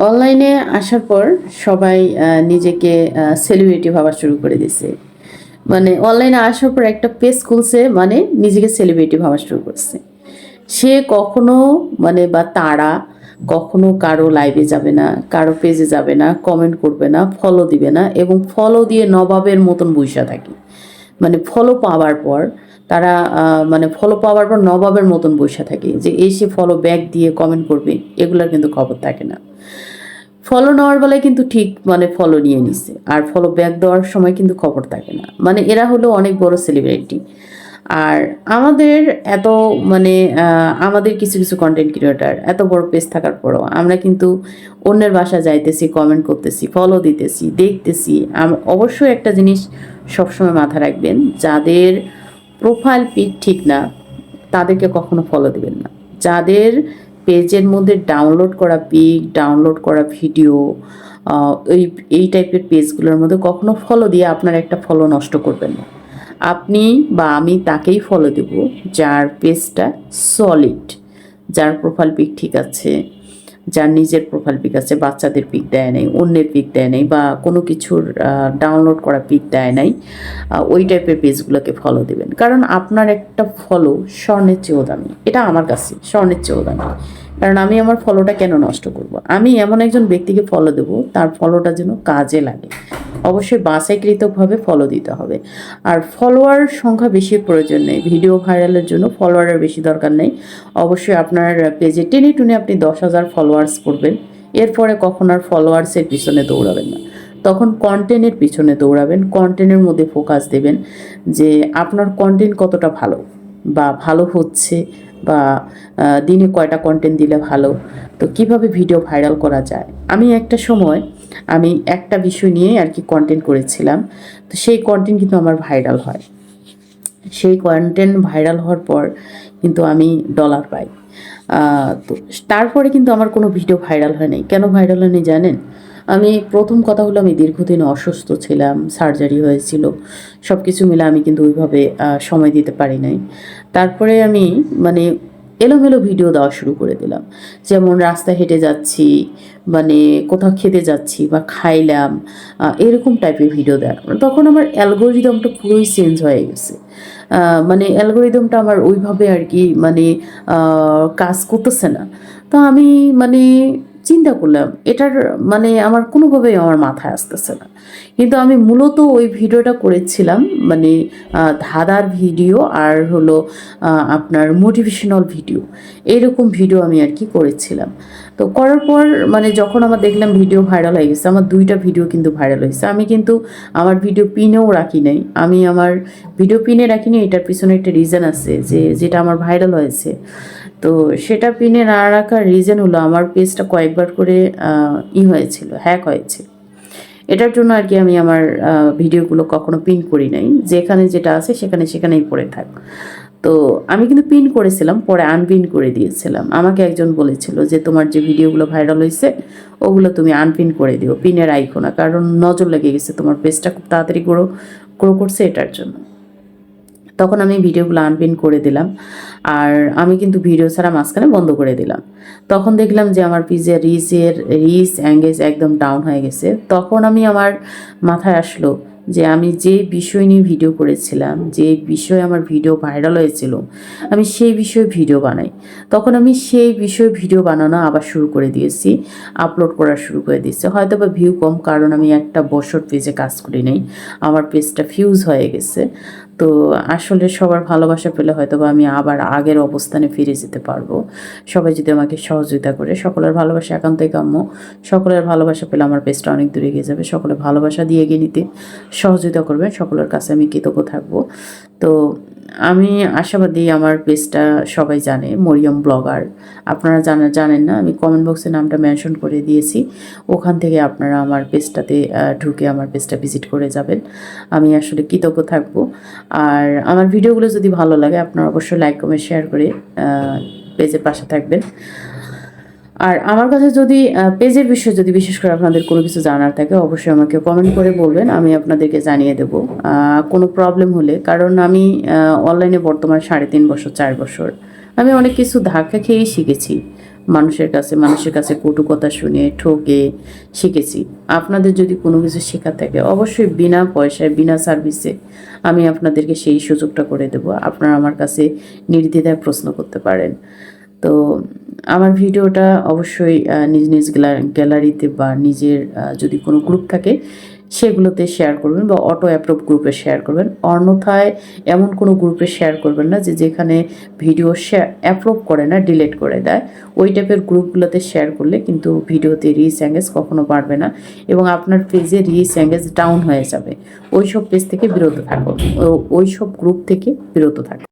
অনলাইনে আসার পর সবাই নিজেকে সেলিব্রিটি ভাবা শুরু করে দিছে। মানে অনলাইনে আসার পর একটা পেজ খুলছে, মানে নিজেকে সেলিব্রিটি ভাবা শুরু করছে। সে কখনো মানে বা তারা কখনো কারো লাইভে যাবে না, কারো পেজে যাবে না, কমেন্ট করবে না, ফলো দিবে না, এবং ফলো দিয়ে নবাবের মতন বইসা থাকে। মানে ফলো পাওয়ার পর তারা মানে ফলো পাওয়ার পর নবাবের মতন বইসা থাকে, যে এসে ফলো ব্যাক দিয়ে কমেন্ট করবে, এগুলোর কিন্তু খবর থাকে না। ফলো নেওয়ার বেলায় কিন্তু ঠিক মানে ফলো নিয়ে নিছে, আর ফলো ব্যাক দেওয়ার সময় কিন্তু খবর থাকে না। মানে এরা হলো অনেক বড় সেলিব্রিটি। আর আমাদের এত মানে আমাদের কিছু কিছু কন্টেন্ট ক্রিয়েটার এত বড় পেজ থাকার পরও আমরা কিন্তু অন্যের বাসা যাইতেছি, কমেন্ট করতেছি, ফলো দিতেছি, দেখতেছি। অবশ্যই একটা জিনিস সবসময় মাথায় রাখবেন, যাদের প্রোফাইল পিক ঠিক না তাদেরকে কখনো ফলো দিবেন না। যাদের পেজের মধ্যে ডাউনলোড করা পিক, ডাউনলোড করা ভিডিও, এই এই টাইপের পেজগুলোর মধ্যে কখনো ফলো দিয়ে আপনার একটা ফলো নষ্ট করবেন না। আপনি বা আমি তাকেই ফলো দেব যার পেজটা সলিড, যার প্রোফাইল পিক ঠিক আছে, যার নিজের প্রোফাইল পিক আছে, বাচ্চাদের পিক দেয় নাই, অন্যের পিক দেয় নাই, বা কোনো কিছুর ডাউনলোড করা পিক দেয় নাই, ওই টাইপের পেজগুলোকে ফলো দেবেন। কারণ আপনার একটা ফলো স্বর্ণের চেয়েও দামি, এটা আমার কাছে স্বর্ণের চেয়েও দামি। কারণ আমি আমার ফলোটা কেন নষ্ট করব? আমি এমন একজন ব্যক্তিকে ফলো দেবো তার ফলোটা যেন কাজে লাগে। অবশ্যই বাছাইকৃতভাবে ফলো দিতে হবে। আর ফলোয়ার সংখ্যা বেশি প্রয়োজন নেই, ভিডিও ভাইরালের জন্য ফলোয়ারের বেশি দরকার নেই। অবশ্যই আপনার পেজে টেনে টুনে আপনি 10,000 ফলোয়ার্স করবেন, এরপরে কখন আর ফলোয়ার্সের পিছনে দৌড়াবেন না। তখন কন্টেন্টের পিছনে দৌড়াবেন, কন্টেন্টের মধ্যে ফোকাস দেবেন যে আপনার কন্টেন্ট কতটা ভালো বা ভালো হচ্ছে, বা দিনে কয়টা কন্টেন্ট দিলে ভালো, তো কিভাবে ভিডিও ভাইরাল করা যায়। আমি একটা সময় আমি একটা বিষয় নিয়ে আর কি কন্টেন্ট করেছিলাম, তো সেই কন্টেন্ট কিন্তু আমার ভাইরাল হয়। সেই কন্টেন্ট ভাইরাল হওয়ার পর কিন্তু আমি ডলার পাই। তো তারপরে কিন্তু আমার কোনো ভিডিও ভাইরাল হয় নাই। কেন ভাইরাল হয়নি জানেন? আমি প্রথম কথা হলো আমি দীর্ঘদিন অসুস্থ ছিলাম, সার্জারি হয়েছিল। সব কিছু মিলে আমি কিন্তু ওইভাবে সময় দিতে পারি নাই। তারপরে আমি মানে এলোমেলো ভিডিও দেওয়া শুরু করে দিলাম। যেমন রাস্তায় হেঁটে যাচ্ছি, মানে কোথাও খেতে যাচ্ছি বা খাইলাম, এরকম টাইপের ভিডিও দেওয়া। তখন আমার অ্যালগরিদমটা পুরোই চেঞ্জ হয়ে গেছে। মানে অ্যালগরিদমটা আমার ওইভাবে আর কি মানে কাজ করতেছে না। তো আমি মানে চিন্তা করলাম এটার মানে আমার কোনোভাবেই আমার মাথায় আসতেছে না। কিন্তু আমি মূলত ওই ভিডিওটা করেছিলাম মানে ধাঁধার ভিডিও, আর হলো আপনার মোটিভেশনাল ভিডিও, এইরকম ভিডিও আমি আর কি করেছিলাম। তো করার পর মানে যখন আমার দেখলাম ভিডিও ভাইরাল হয়ে গেছে, আমার 2টা ভিডিও কিন্তু ভাইরাল হয়েছে। আমি কিন্তু আমার ভিডিও পিনেও রাখি নাই, আমি আমার ভিডিও পিনে রাখিনি। এটার পিছনে একটা রিজন আছে, যে যেটা আমার ভাইরাল হয়েছে, তো সেটা পিনে না রাখার রিজন হলো আমার পেজটা কয়েকবার করে হয়েছিল, হ্যাক হয়েছিল। এটার জন্য আর কি আমি আমার ভিডিওগুলো কখনো পিন করি নাই, যেখানে যেটা আছে সেখানে সেখানেই পড়ে থাক। তো আমি কিন্তু পিন করেছিলাম, পরে আনপিন করে দিয়েছিলাম। আমাকে একজন বলেছিল যে তোমার যে ভিডিওগুলো ভাইরাল হয়েছে ওগুলো তুমি আনপিন করে দিও, পিনে রাখো না, কারণ নজর লেগে গেছে, তোমার পেজটা খুব তাড়াতাড়ি গ্রো গ্রো করছে এটার জন্য। তখন আমি ভিডিওগুলো আনপিন করে দিলাম, আর আমি কিন্তু ভিডিও ছাড়া মাঝখানে বন্ধ করে দিলাম। তখন দেখলাম যে আমার পেজের রিচ অ্যাঙ্গেজ একদম ডাউন হয়ে গেছে। তখন আমি আমার মাথায় আসলো যে আমি যে বিষয় নিয়ে ভিডিও করেছিলাম, যে বিষয়ে আমার ভিডিও ভাইরাল হয়েছিল, আমি সেই বিষয়ে ভিডিও বানাই। তখন আমি সেই বিষয়ে ভিডিও বানানো আবার শুরু করে দিয়েছি, আপলোড করা শুরু করে দিয়েছি। হয়তো বা ভিউ কম, কারণ আমি একটা বছর পেজে কাজ করি নাই, আমার পেজটা ফিউজ হয়ে গেছে। তো আসলে সবার ভালোবাসা পেলে হয়তো বা আমি আবার আগের অবস্থানে ফিরে যেতে পারবো, সবাই যদি আমাকে সহযোগিতা করে। সকলের ভালোবাসা একান্তই কাম্য। সকলের ভালোবাসা পেলে আমার পেজটা অনেক দূরে এগিয়ে যাবে। সকলে ভালোবাসা দিয়ে এগিয়ে নিতে সহযোগিতা করবেন, সকলের কাছে আমি কৃতজ্ঞ থাকবো। তো আমি আশাবাদী আমার পেজটা সবাই জানে, মরিয়ম ব্লগার। আপনারা জানেন না, আমি কমেন্ট বক্সে নামটা মেনশন করে দিয়েছি, ওখান থেকে আপনারা আমার পেজটাতে ঢুকে আমার পেজটা ভিজিট করে যাবেন। আমি আসলে কৃতজ্ঞ থাকবো। আর আমার ভিডিওগুলো যদি ভালো লাগে আপনারা অবশ্যই লাইক কমেন্ট শেয়ার করে পেজের পাশে থাকবেন। আর আমার কাছে যদি পেজের বিষয়ে যদি বিশেষ করে আপনাদের কোনো কিছু জানার থাকে অবশ্যই আমাকে কমেন্ট করে বলবেন, আমি আপনাদেরকে জানিয়ে দেব কোনো প্রবলেম হলে। কারণ আমি অনলাইনে বর্তমান 3.5 বছর 4 বছর আমি অনেক কিছু ধাক্কা খেয়েই শিখেছি। মানুষের কাছে কটু কথা শুনে ঠকে শিখেছি। আপনাদের যদি কোনো কিছু শেখার থাকে অবশ্যই বিনা পয়সায় বিনা সার্ভিসে আমি আপনাদেরকে সেই সুযোগটা করে দেব। আপনারা আমার কাছে নির্দ্বিধায় প্রশ্ন করতে পারেন। তো আমার ভিডিওটা অবশ্যই নিজ নিজ গ্যালারিতে বা নিজের যদি কোনো গ্রুপ থাকে সেগুলোতে শেয়ার করবেন বা অটো অ্যাপ্রুভ গ্রুপে শেয়ার করবেন। অন্যথায় এমন কোনো গ্রুপে শেয়ার করবেন না যেখানে ভিডিও অ্যাপ্রুভ করে না, ডিলিট করে দেয়। ওই টাইপের গ্রুপগুলোতে শেয়ার করলে কিন্তু ভিডিওতে রিচ এঙ্গেজ কখনো বাড়বে না এবং আপনার পেজে রিচ এঙ্গেজ ডাউন হয়ে যাবে। ওই সব পেজ থেকে বিরত থাকুন, ওই সব গ্রুপ থেকে বিরত থাকুন।